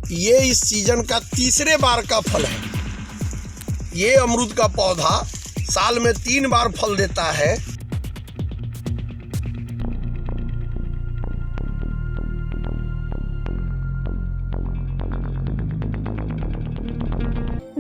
ये इस सीजन का तीसरे बार का फल है। ये अमरूद का पौधा साल में 3 बार फल देता है।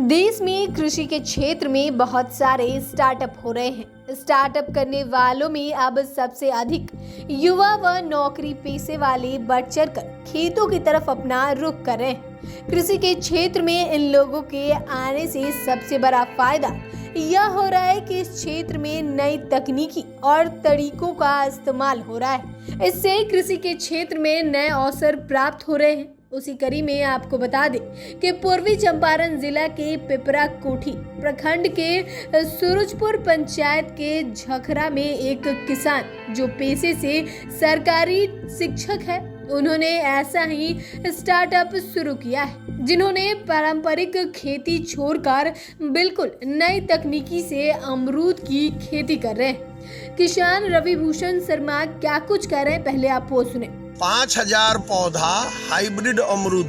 देश में कृषि के क्षेत्र में बहुत सारे स्टार्टअप हो रहे हैं। स्टार्टअप करने वालों में अब सबसे अधिक युवा व नौकरी पेशे वाले बढ़ चढ़कर खेतों की तरफ अपना रुख कर रहे हैं। कृषि के क्षेत्र में इन लोगों के आने से सबसे बड़ा फायदा यह हो रहा है कि इस क्षेत्र में नई तकनीकी और तरीकों का इस्तेमाल हो रहा है। इससे कृषि के क्षेत्र में नए अवसर प्राप्त हो रहे हैं। उसी कड़ी में आपको बता दें कि पूर्वी चंपारण जिला के पिपरा कोठी प्रखंड के सूरजपुर पंचायत के झखरा में एक किसान जो पेशे से सरकारी शिक्षक है, उन्होंने ऐसा ही स्टार्टअप शुरू किया है, जिन्होंने पारंपरिक खेती छोड़कर बिल्कुल नई तकनीकी से अमरूद की खेती कर रहे हैं। किसान रवि भूषण शर्मा क्या कुछ कह रहे हैं, पहले आप वो सुने। 5000 पौधा हाइब्रिड अमरूद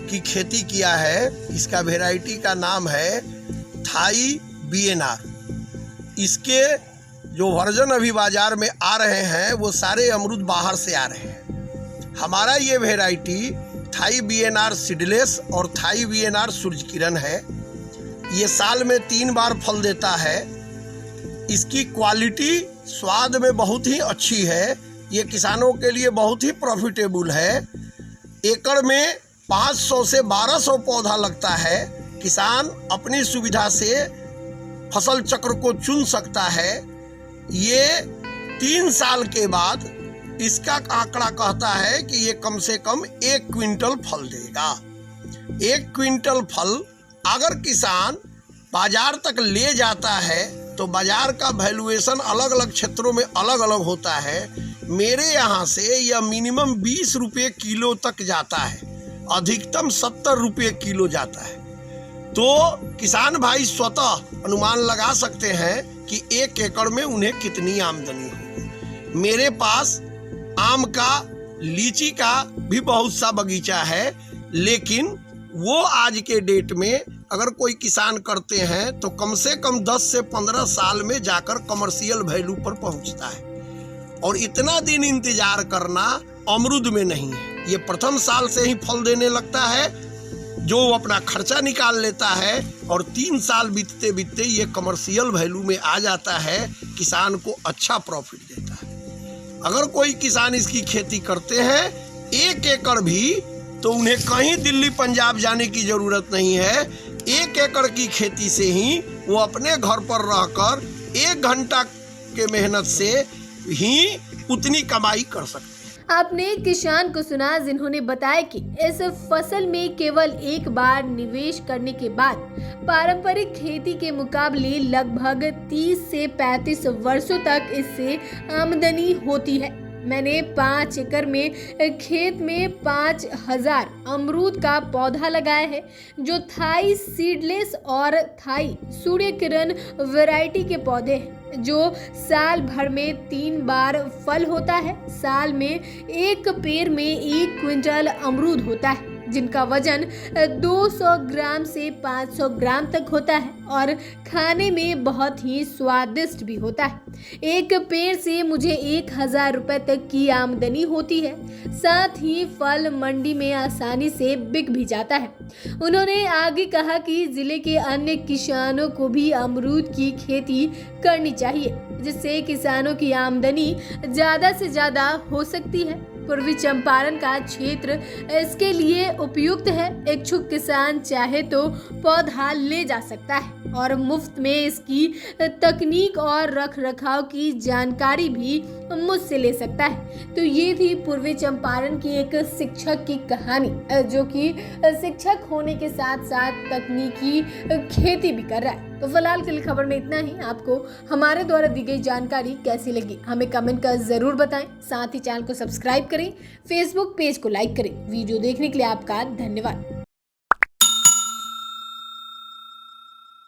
की खेती किया है। इसका वेराइटी का नाम है थाई बीएनआर। इसके जो वर्जन अभी बाजार में आ रहे हैं वो सारे अमरूद बाहर से आ रहे हैं। हमारा ये वेराइटी थाई बीएनआर सीडलेस और थाई बीएनआर सूरजकिरण है। ये साल में 3 बार फल देता है। इसकी क्वालिटी स्वाद में बहुत ही अच्छी है। ये किसानों के लिए बहुत ही प्रॉफिटेबल है। एकड़ में 500 से 1200 पौधा लगता है। किसान अपनी सुविधा से फसल चक्र को चुन सकता है। ये 3 साल के बाद इसका आंकड़ा कहता है कि ये कम से कम 1 क्विंटल फल देगा। 1 क्विंटल फल अगर किसान बाजार तक ले जाता है तो बाजार का वैल्यूएशन अलग अलग क्षेत्रों में अलग अलग होता है। मेरे यहाँ से यह मिनिमम 20 रुपये किलो तक जाता है, अधिकतम 70 रुपये किलो जाता है। तो किसान भाई स्वतः अनुमान लगा सकते हैं कि 1 एकड़ में उन्हें कितनी आमदनी होगी। मेरे पास आम का, लीची का भी बहुत सा बगीचा है, लेकिन वो आज के डेट में अगर कोई किसान करते हैं तो कम से कम 10 से 15 साल में जाकर कमर्शियल वैल्यू पर पहुंचता है। और इतना दिन इंतजार करना अमरूद में नहीं है। ये प्रथम साल से ही फल देने लगता है, जो अपना खर्चा निकाल लेता है और 3 साल बीतते बीतते ये कमर्शियल वैल्यू में आ जाता है। किसान को अच्छा प्रॉफिट देता है। अगर कोई किसान इसकी खेती करते हैं 1 एकड़ भी, तो उन्हें कहीं दिल्ली पंजाब जाने की जरूरत नहीं है। 1 एकड़ की खेती से ही वो अपने घर पर रहकर 1 घंटा के मेहनत से ही उतनी कमाई कर सकते हैं। आपने किसान को सुना जिन्होंने बताया कि इस फसल में केवल एक बार निवेश करने के बाद पारंपरिक खेती के मुकाबले लगभग 30 से 35 वर्षों तक इससे आमदनी होती है। मैंने 5 एकड़ में खेत में 5000 अमरूद का पौधा लगाया है, जो थाई सीडलेस और थाई सूर्यकिरण वैरायटी के पौधे हैं, जो साल भर में 3 बार फल होता है। साल में एक पेड़ में 1 क्विंटल अमरूद होता है, जिनका वजन 200 ग्राम से 500 ग्राम तक होता है और खाने में बहुत ही स्वादिष्ट भी होता है। एक पेड़ से मुझे 1000 रुपए तक की आमदनी होती है। साथ ही फल मंडी में आसानी से बिक भी जाता है। उन्होंने आगे कहा कि जिले के अन्य किसानों को भी अमरूद की खेती करनी चाहिए, जिससे किसानों की आमदनी ज़्यादा से ज़्यादा हो सकती है। पूर्वी चंपारण का क्षेत्र इसके लिए उपयुक्त है। इच्छुक किसान चाहे तो पौधा ले जा सकता है और मुफ्त में इसकी तकनीक और रख रखाव की जानकारी भी मुझसे ले सकता है। तो ये थी पूर्वी चंपारण की एक शिक्षक की कहानी, जो कि शिक्षक होने के साथ साथ तकनीकी खेती भी कर रहा है। तो फिलहाल के लिए खबर में इतना ही। आपको हमारे द्वारा दी गई जानकारी कैसी लगी हमें कमेंट कर जरूर बताएं। साथ ही चैनल को सब्सक्राइब करें, फेसबुक पेज को लाइक करें। वीडियो देखने के लिए आपका धन्यवाद।